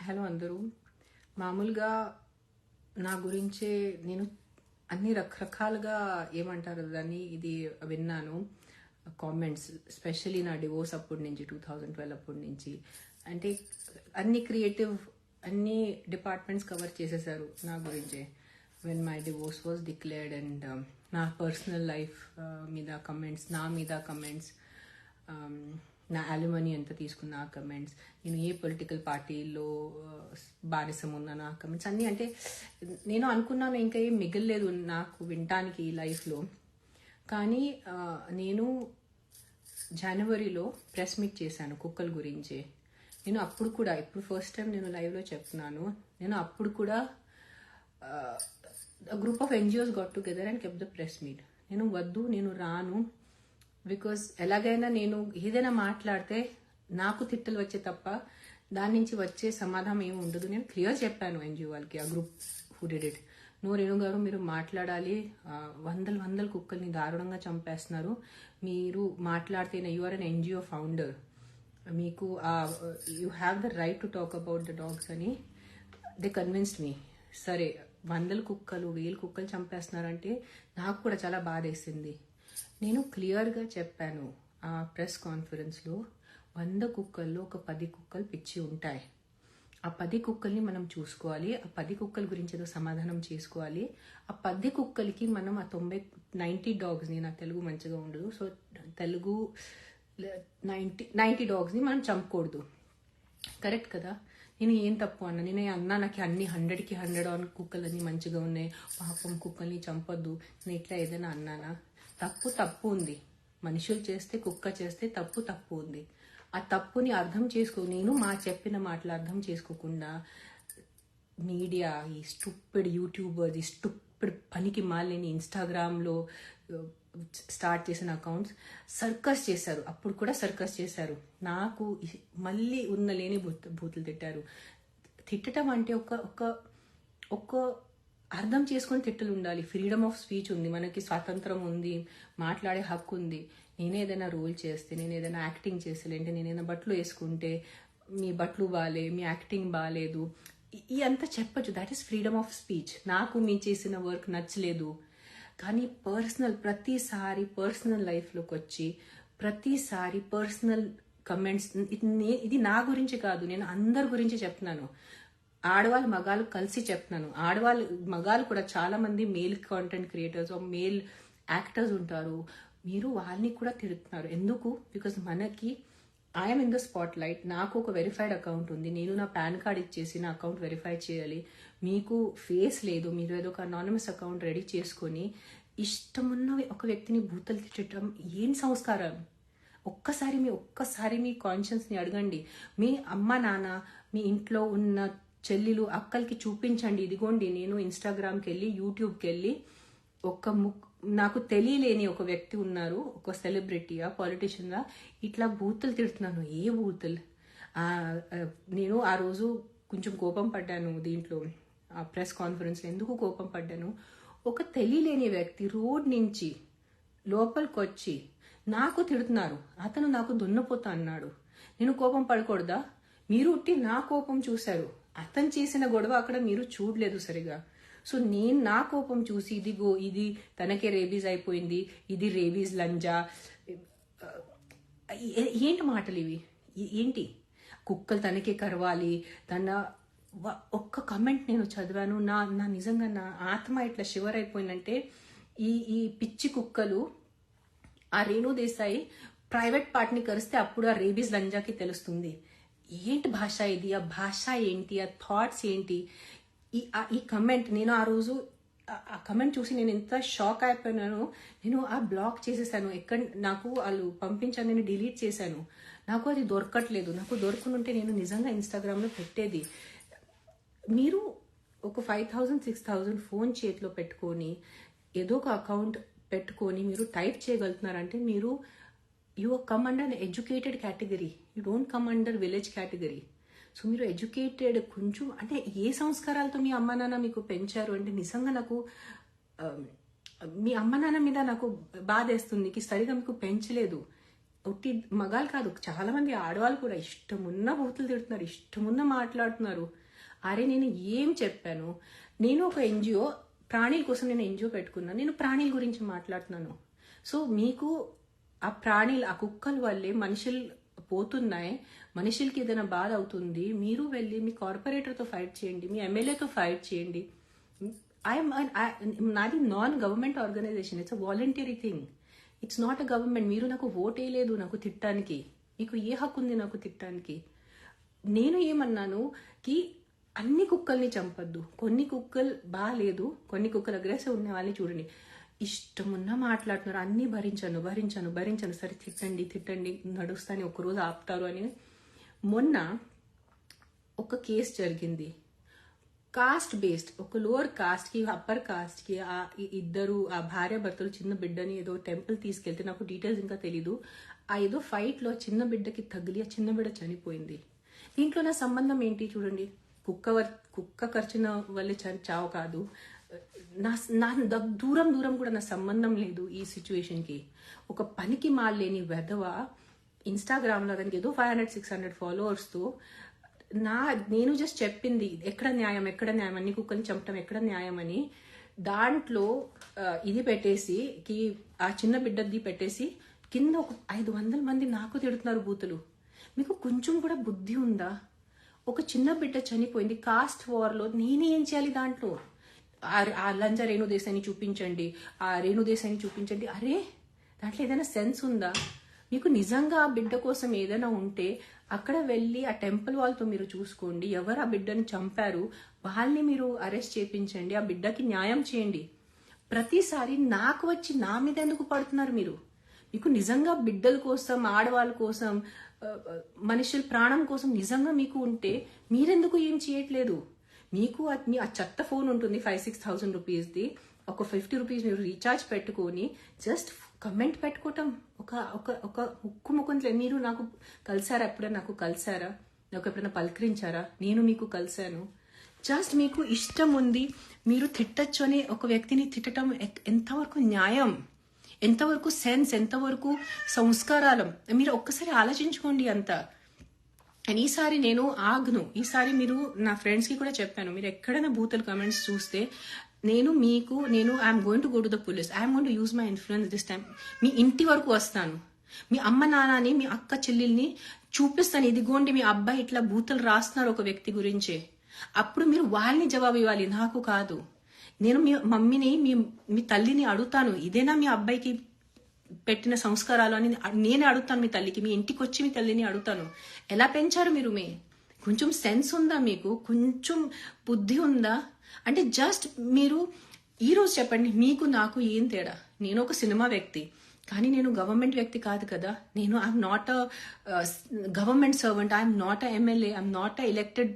Hello అందరూ. మామూలుగా నా గురించే నేను అన్ని రకరకాలుగా ఏమంటారు దాన్ని ఇది విన్నాను కామెంట్స్, స్పెషల్లీ నా డివోర్స్ అప్పటి నుంచి 2012 అప్పటి నుంచి. అంటే అన్ని క్రియేటివ్ అన్ని డిపార్ట్మెంట్స్ కవర్ చేసేసారు నా గురించే. When my divorce was declared and నా పర్సనల్ లైఫ్ మీద కమెంట్స్, నా మీద కమెంట్స్, నా అల్యూమనీ ఎంత తీసుకున్న ఆ కమెంట్స్, నేను ఏ పొలిటికల్ పార్టీలో బానిసం ఉన్నాను ఆ కమెంట్స్ అన్నీ. అంటే నేను అనుకున్నాను ఇంకా ఏం మిగలలేదు నాకు వినటానికి ఈ లైఫ్లో. కానీ నేను జనవరిలో ప్రెస్ మీట్ చేశాను కుక్కల గురించి. నేను అప్పుడు కూడా, ఇప్పుడు ఫస్ట్ టైం నేను లైవ్లో చెప్తున్నాను, నేను అప్పుడు కూడా group of NGOs got together and kept the press meet. నేను వద్దు, నేను రాను, బికాస్ ఎలాగైనా నేను ఏదైనా మాట్లాడితే నాకు తిట్టలు వచ్చే తప్ప దాని నుంచి వచ్చే సమాధానం ఏమి ఉండదు. నేను క్లియర్ చెప్పాను ఎన్జిఓ వాళ్ళకి, ఆ group who did it. No Renu garu, మీరు మాట్లాడాలి, వందల కుక్కల్ని దారుణంగా చంపేస్తున్నారు, మీరు మాట్లాడితేనే, you are an NGO founder, మీకు you have the right to talk about the dogs అని దే కన్విన్స్డ్ మీ. సరే, 100 కుక్కలు 1000 కుక్కలు చంపేస్తున్నారంటే నాకు కూడా చాలా బాధ వేసింది. నేను క్లియర్గా చెప్పాను ఆ ప్రెస్ కాన్ఫరెన్స్లో, 100 కుక్కల్లో ఒక 10 కుక్కలు పిచ్చి ఉంటాయి. ఆ 10 కుక్కల్ని మనం చూసుకోవాలి, ఆ 10 కుక్కల గురించి ఏదో సమాధానం చేసుకోవాలి. ఆ 10 కుక్కలకి మనం ఆ 90 డాగ్స్ని, నా తెలుగు మంచిగా ఉండదు, సో తెలుగు 90 డాగ్స్ని మనం చంపకూడదు. కరెక్ట్ కదా? నేను ఏం తప్పు అన్నా? నేను అన్నా నాకు అన్ని 100కి 100 కుక్కలన్నీ మంచిగా ఉన్నాయి, పాపం కుక్కల్ని చంపొద్దు, నేను ఇట్లా ఏదైనా అన్నానా? తప్పు ఉంది. మనుషులు చేస్తే, కుక్క చేస్తే తప్పు ఉంది. ఆ తప్పుని అర్థం నేను మా చెప్పిన మాటలు అర్థం చేసుకోకుండా మీడియా, ఈ స్టూపిడ్ యూట్యూబర్స్, ఈ స్టూపిడ్ పనికి మాలిని ఇన్స్టాగ్రామ్లో స్టార్ట్ చేసిన అకౌంట్స్ సర్కస్ చేశారు. అప్పుడు కూడా సర్కస్ చేశారు. నాకు మళ్ళీ లేని బూతులు తిట్టారు. తిట్టడం అంటే ఒక అర్థం చేసుకొని తిట్టలు ఉండాలి. ఫ్రీడమ్ ఆఫ్ స్పీచ్ ఉంది, మనకి స్వాతంత్రం ఉంది, మాట్లాడే హక్కు ఉంది. నేనేదైనా రోల్ చేస్తే, నేను ఏదైనా యాక్టింగ్ చేసేలేంటే, నేనైనా బట్టలు వేసుకుంటే మీ బట్టలు బాగాలే, మీ యాక్టింగ్ బాగాలేదు, ఈ అంతా చెప్పచ్చు. That is freedom of speech. నాకు మీ చేసిన వర్క్ నచ్చలేదు, కానీ ప్రతిసారి పర్సనల్ లైఫ్లోకి వచ్చి ప్రతిసారి పర్సనల్ కమెంట్స్, ఇది నా గురించి కాదు, నేను అందరి గురించి చెప్తున్నాను. ఆడవాళ్ళు మగాళ్ళు కలిసి చెప్తున్నాను. మగాళ్ళు కూడా చాలా మంది male content creators, male actors ఉంటారు, మీరు వాళ్ళని కూడా తిడుతున్నారు. ఎందుకు? బికాస్ మనకి I'm in the spot light. నాకు ఒక వెరిఫైడ్ అకౌంట్ ఉంది, నేను నా పాన్ కార్డ్ ఇచ్చేసి నా అకౌంట్ వెరిఫై చేయాలి. మీకు ఫేస్ లేదు, మీరు ఏదో ఒక అనానిమస్ అకౌంట్ రెడీ చేసుకొని ఇష్టమున్న ఒక వ్యక్తిని బూతలు తిట్టడం ఏం సంస్కారం? ఒక్కసారి మీ కాన్షియన్స్ని అడగండి. మీ అమ్మ నాన్న, మీ ఇంట్లో ఉన్న చెల్లెలు అక్కలకి చూపించండి, ఇదిగోండి నేను ఇన్స్టాగ్రామ్కి వెళ్ళి, యూట్యూబ్కి వెళ్ళి నాకు తెలియలేని ఒక వ్యక్తి ఉన్నారు, ఒక సెలబ్రిటీయా, పాలిటిషియన్లా, ఇట్లా బూతులు తిడుతున్నాను. ఏ బూతులు? నేను ఆ రోజు కొంచెం కోపం పడ్డాను దీంట్లో, ఆ ప్రెస్ కాన్ఫరెన్స్లో. ఎందుకు కోపం పడ్డాను? ఒక తెలియలేని వ్యక్తి రోడ్ నుంచి లోపలికి వచ్చి నాకు తిడుతున్నారు. అతను నాకు దున్నపోతా అన్నాడు. నేను కోపం పడకూడదా? మీరు ఉట్టి నా కోపం చూశారు, అతను చేసిన గొడవ అక్కడ మీరు చూడలేదు సరిగా. సో నేను నా కోపం చూసి, ఇది తనకే రేబీస్ అయిపోయింది, ఇది రేబీస్ లంజా, ఏంటి మాటలు ఇవి? ఏంటి? కుక్కలు తనకే కరవాలి, ఒక్క కమెంట్ నేను చదివాను, నా నిజంగా నా ఆత్మ ఇట్లా షివర్ అయిపోయిందంటే, ఈ పిచ్చి కుక్కలు, ఆ రేణు దేశాయి ప్రైవేట్ పార్ట్ని కరిస్తే అప్పుడు ఆ రేబీస్ లంజాకి తెలుస్తుంది. ఏంటి భాష ఇది? ఆ భాష ఏంటి? ఆ థాట్స్ ఏంటి? ఈ కమెంట్, నేను ఆ రోజు ఆ కమెంట్ చూసి నేను ఎంత షాక్ అయిపోయినాను. నేను ఆ బ్లాక్ చేసేసాను. నాకు వాళ్ళు పంపించాను, నేను డిలీట్ చేశాను. నాకు అది దొరకట్లేదు. నాకు దొరకనుంటే నేను నిజంగా ఇన్స్టాగ్రామ్లో పెట్టేది. మీరు ఒక 5000 6000 ఫోన్ చేతిలో పెట్టుకొని ఏదో ఒక అకౌంట్ పెట్టుకొని మీరు టైప్ చేయగలుగుతున్నారంటే మీరు you come under educated category, you don't come under village category. So మీరు ఎడ్యుకేటెడ్, కొంచెం అంటే ఏ సంస్కారాలతో మీ అమ్మ నాన్న మీకు పెంచారు అంటే, నిజంగా నాకు మీ అమ్మ నాన్న మీద నాకు బాధేస్తుంది, సరిగా మీకు పెంచలేదు. ఒట్టి మగాలు కాదు, చాలా మంది ఆడవాళ్ళు కూడా ఇష్టమున్న బూతులు తిడుతున్నారు, ఇష్టమున్న మాట్లాడుతున్నారు. అరే నేను ఏం చెప్పాను? నేను ఒక ఎన్జిఓ, ప్రాణుల కోసం నేను ఎన్జిఓ పెట్టుకున్నాను, నేను ప్రాణుల గురించి మాట్లాడుతున్నాను. సో మీకు ఆ ప్రాణులు, ఆ కుక్కల వల్లే మనుషులు పోతున్నాయి, మనుషులకి ఏదైనా బాధ అవుతుంది, మీరు వెళ్ళి మీ కార్పొరేటర్తో ఫైట్ చేయండి, మీ ఎమ్మెల్యేతో ఫైట్ చేయండి. నాది non government organisation, it's a voluntary thing, it's not a government. మీరు నాకు ఓట్ వేయలేదు నాకు తిట్టడానికి, మీకు ఏ హక్కు ఉంది నాకు తిట్టడానికి? నేను ఏమన్నాను కి అన్ని కుక్కల్ని చంపద్దు, కొన్ని కుక్కలు బాగాలేదు, కొన్ని కుక్కలు అగ్రెసివ్ ఉన్న వాళ్ళని చూడండి, ఇష్టమున్నా మాట్లాడుతున్నారు, అన్ని భరించాను భరించాను భరించాను, సరే తిట్టండి తిట్టండి నడుస్తాను, ఒకరోజు ఆపుతారు అని. మొన్న ఒక కేసు జరిగింది, కాస్ట్ బేస్డ్, ఒక లోవర్ కాస్ట్కి అప్పర్ కాస్ట్కి ఇద్దరు ఆ భార్య భర్తలు చిన్న బిడ్డని ఏదో టెంపుల్ తీసుకెళ్తే, నాకు డీటెయిల్స్ ఇంకా తెలీదు, ఆ ఏదో ఫైట్లో చిన్న బిడ్డకి తగిలి ఆ చిన్న బిడ్డ చనిపోయింది. దీంట్లో నా సంబంధం ఏంటి చూడండి, కుక్క ఖర్చున వల్లే చావు కాదు, నా దూరం కూడా నా సంబంధం లేదు ఈ సిచ్యువేషన్కి. ఒక పనికి మాలేని వెధవ ఇన్స్టాగ్రామ్లో దానికి ఏదో 500-600 ఫాలోవర్స్తో నేను జస్ట్ చెప్పింది ఎక్కడ న్యాయం అన్ని కుక్కల్ని చంపటం ఎక్కడ న్యాయం అని, దాంట్లో ఇది పెట్టేసి ఆ చిన్న బిడ్డది పెట్టేసి కింద ఒక 500 మంది నాకు తిడుతున్నారు బూతులు. మీకు కొంచెం కూడా బుద్ధి ఉందా? ఒక చిన్న బిడ్డ చనిపోయింది కాస్ట్ వార్లో, నేనేం చేయాలి దాంట్లో? ఆ లంజా రేణుదేశాయిని చూపించండి, ఆ రేణుదేశాయిని చూపించండి, అరే దాంట్లో ఏదైనా సెన్స్ ఉందా? మీకు నిజంగా ఆ బిడ్డ కోసం ఏదైనా ఉంటే అక్కడ వెళ్ళి ఆ టెంపుల్ వాళ్ళతో మీరు చూసుకోండి, ఎవరు ఆ బిడ్డని చంపారు వాళ్ళని మీరు అరెస్ట్ చేయించండి, ఆ బిడ్డకి న్యాయం చేయండి. ప్రతిసారి నాకు వచ్చి నా మీద ఎందుకు పడుతున్నారు మీరు? మీకు నిజంగా బిడ్డల కోసం, ఆడవాళ్ళ కోసం, మనుషుల ప్రాణం కోసం నిజంగా మీకు ఉంటే మీరెందుకు ఏం చేయట్లేదు? మీకు ఆ చెత్త ఫోన్ ఉంటుంది 5,000-6,000 రూపీస్ది, ఒక 50 రూపీస్ మీరు రీఛార్జ్ పెట్టుకొని జస్ట్ కమెంట్ పెట్టుకోవటం, ఒక ముక్కు ముఖంలో. మీరు నాకు కలిసారా? ఎప్పుడైనా నాకు కలిసారా? నాకు ఎప్పుడైనా పలకరించారా? నేను మీకు కలిశాను. జస్ట్ మీకు ఇష్టం ఉంది, మీరు తిట్టచ్చు అని ఒక వ్యక్తిని తిట్టడం ఎంతవరకు న్యాయం, ఎంతవరకు సెన్స్, ఎంతవరకు సంస్కారాలం? మీరు ఒక్కసారి ఆలోచించుకోండి అంతా. అండ్ ఈసారి నేను ఆగ్ను, ఈసారి మీరు నా ఫ్రెండ్స్కి కూడా చెప్పాను, మీరు ఎక్కడైనా బూతుల కమెంట్స్ చూస్తే నేను I'm going to go to the police, I'm going to use my influence this time. మీ ఇంటి వరకు వస్తాను, మీ అమ్మ నాన్నని, మీ అక్క చెల్లెల్ని చూపిస్తాను, ఇదిగోండి మీ అబ్బాయి ఇట్లా బూతులు రాస్తున్నారు ఒక వ్యక్తి గురించే. అప్పుడు మీరు వాళ్ళని జవాబు ఇవ్వాలి, నాకు కాదు. నేను మీ మమ్మీని, మీ తల్లిని అడుగుతాను, ఇదేనా మీ అబ్బాయికి పెట్టిన సంస్కారాలు అని నేనే అడుగుతాను. మీ తల్లికి, మీ ఇంటికి వచ్చి మీ తల్లిని అడుగుతాను, ఎలా పెంచారు మీరు? కొంచెం సెన్స్ ఉందా మీకు? కొంచెం బుద్ధి ఉందా? అంటే జస్ట్ మీరు ఈరోజు చెప్పండి, మీకు నాకు ఏం తేడా? నేను ఒక సినిమా వ్యక్తి, కానీ నేను గవర్నమెంట్ వ్యక్తి కాదు కదా. నేను I'm not a government servant, I'm not a MLA, I'm not a elected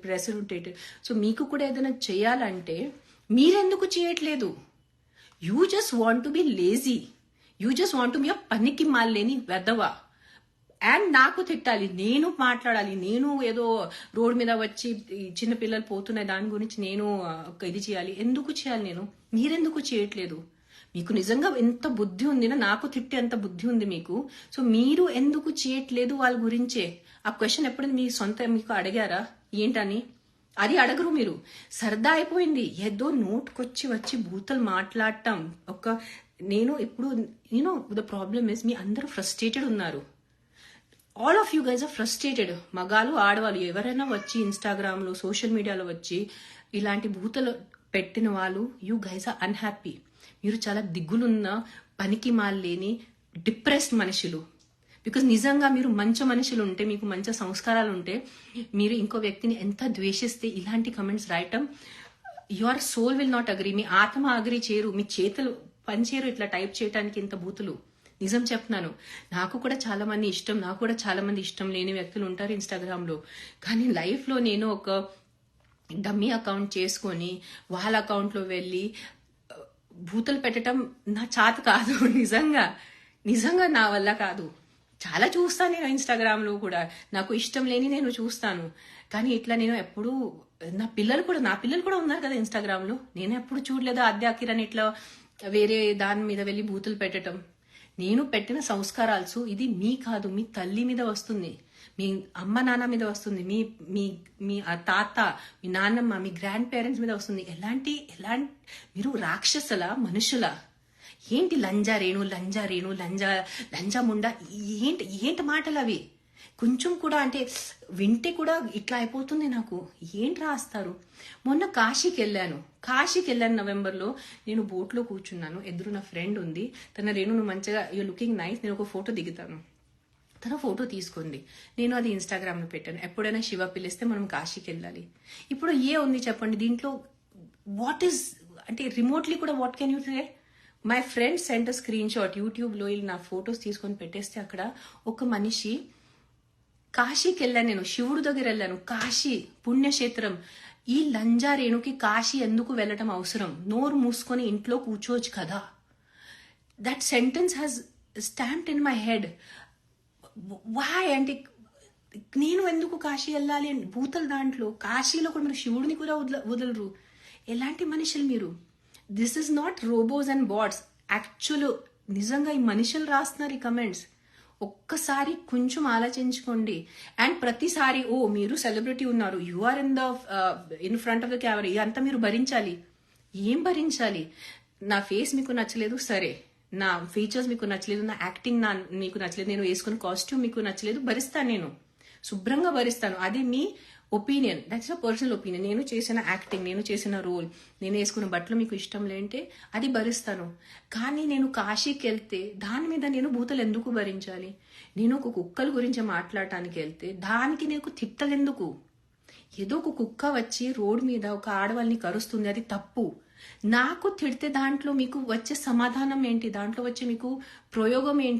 representative. So మీకు కూడా ఏదైనా చేయాలంటే మీరెందుకు చేయట్లేదు? You just want to be lazy, you just want to be a పనికి మాలేని వెదవ. అండ్ నాకు తిట్టాలి, నేను మాట్లాడాలి, నేను ఏదో రోడ్ మీద వచ్చి చిన్న పిల్లలు పోతున్నాయి దాని గురించి నేను ఇది చేయాలి. ఎందుకు చేయాలి నేను? మీరెందుకు చేయట్లేదు? మీకు నిజంగా ఎంత బుద్ధి ఉందినా, నాకు తిట్టే అంత బుద్ధి ఉంది మీకు. సో మీరు ఎందుకు చేయట్లేదు వాళ్ళ గురించే? ఆ క్వశ్చన్ ఎప్పుడైనా మీ సొంత మీకు అడిగారా ఏంటని? అది అడగరు మీరు. సరదా అయిపోయింది, ఏదో నోట్కొచ్చి వచ్చి బూతలు మాట్లాడటం. నేను ఇప్పుడు ద ప్రాబ్లమ్ ఇస్, మీ అందరూ ఫ్రస్ట్రేటెడ్ ఉన్నారు. All of you guys are frustrated. మగాలు ఆడవాళ్ళు ఎవరైనా వచ్చి ఇన్స్టాగ్రామ్లో, సోషల్ మీడియాలో వచ్చి ఇలాంటి బూతలు పెట్టిన వాళ్ళు, యూ గైజ్ ఆర్ అన్హ్యాపీ. మీరు చాలా దిగులున్న, పనికి మాలేని, డిప్రెస్డ్ మనుషులు. బికాజ్ నిజంగా మీరు మంచి మనుషులు ఉంటే, మీకు మంచి సంస్కారాలు ఉంటే, మీరు ఇంకో వ్యక్తిని ఎంత ద్వేషిస్తే ఇలాంటి కమెంట్స్ రాయటం, your soul will not agree. మీ ఆత్మ అగ్రీ చేయరు, మీ చేతులు పనిచేయరు ఇట్లా టైప్ చేయడానికి ఇంత బూతులు. నిజం చెప్తున్నాను, నాకు కూడా చాలా మంది ఇష్టం, నాకు కూడా చాలా మంది ఇష్టం లేని వ్యక్తులు ఉంటారు ఇన్స్టాగ్రామ్లో. కానీ లైఫ్లో నేను ఒక డమ్మీ అకౌంట్ చేసుకొని వాళ్ళ అకౌంట్లో వెళ్ళి బూతులు పెట్టడం నా చేత కాదు. నిజంగా నా వల్ల కాదు. చాలా చూస్తాను నేను ఇన్స్టాగ్రామ్లో కూడా, నాకు ఇష్టం లేని నేను చూస్తాను. కానీ ఇట్లా నేను ఎప్పుడు, నా పిల్లలు కూడా ఉన్నారు కదా ఇన్స్టాగ్రామ్లో, నేను ఎప్పుడు చూడలేదు ఆద్యాకిరణ్ ఇట్లా వేరే దాని మీద వెళ్ళి బూతులు పెట్టడం. నేను పెట్టిన సంస్కారాలు ఇది మీ కాదు, మీ తల్లి మీద వస్తుంది, మీ అమ్మ నాన్న మీద వస్తుంది, మీ మీ మీ తాత, మీ నాన్నమ్మ, మీ గ్రాండ్ పేరెంట్స్ మీద వస్తుంది. ఎలాంటి మీరు రాక్షసుల మనుషుల? ఏంటి లంజా రేణు లంజా ముండా, ఏంటి మాటలు అవి? కొంచెం కూడా అంటే వింటే కూడా ఇట్లా అయిపోతుంది నాకు. ఏంటి రాస్తారు? మొన్న కాశీకి వెళ్ళాను నవంబర్లో. నేను బోట్లో కూర్చున్నాను, ఎదురు నా ఫ్రెండ్ ఉంది. తన రేణు నువ్వు మంచిగా యూ లుకింగ్ నైస్, నేను ఒక ఫోటో దిగుతాను. తన ఫోటో తీసుకుంది, నేను అది ఇన్స్టాగ్రామ్లో పెట్టాను. ఎప్పుడైనా శివ పిలిస్తే మనం కాశీకి వెళ్ళాలి. ఇప్పుడు ఉంది చెప్పండి దీంట్లో? వాట్ ఈస్ అంటే రిమోట్లీ కూడా what can you say? My friend sent screenshot యూట్యూబ్లో నా ఫొటోస్ తీసుకొని పెట్టేస్తే అక్కడ ఒక మనిషి కాశీకి వెళ్ళాను, నేను శివుడి దగ్గర వెళ్ళాను, కాశీ పుణ్యక్షేత్రం. ఈ లంజా రేణుకి కాశీ ఎందుకు వెళ్ళటం అవసరం? నోరు మూసుకొని ఇంట్లో కూర్చోవచ్చు కదా. That sentence has stamped in my head. వాయ్ అంటే నేను ఎందుకు కాశీ వెళ్ళాలి అని భూతలు దాంట్లో. కాశీలో కూడా మీరు శివుడిని కూడా వదలరు. ఎలాంటి మనుషులు మీరు? This is not robots and bots. Actual నిజంగా ఈ మనుషులు రాస్తున్నారు ఈ కమెంట్స్. ఒక్కసారి కొంచెం ఆలోచించుకోండి. అండ్ ప్రతిసారి మీరు సెలబ్రిటీ ఉన్నారు, you are in front of the camera, ఇదంతా మీరు భరించాలి. ఏం భరించాలి? నా ఫేస్ మీకు నచ్చలేదు సరే, నా ఫీచర్స్ మీకు నచ్చలేదు, నా యాక్టింగ్ మీకు నచ్చలేదు, నేను వేసుకున్న కాస్ట్యూమ్ మీకు నచ్చలేదు, భరిస్తాను, నేను శుభ్రంగా భరిస్తాను. అది మీ opinion, that's a personal opinion. నేను చేసిన యాక్టింగ్, నేను చేసిన రోల్, నేను వేసుకున్న బట్టలు మీకు ఇష్టం లేంటే అది భరిస్తాను. కానీ నేను కాశీకి వెళ్తే దాని మీద నేను భూతలు ఎందుకు భరించాలి? నేను ఒక కుక్కల గురించి మాట్లాడటానికి వెళ్తే దానికి నీకు తిట్టలు ఎందుకు? ఏదో ఒక కుక్క వచ్చి రోడ్ మీద ఒక ఆడవాళ్ళని కరుస్తుంది, అది తప్పు. నాకు తిడితే దాంట్లో మీకు వచ్చే సమాధానం ఏంటి? దాంట్లో వచ్చే మీకు ప్రయోగం ఏంటి?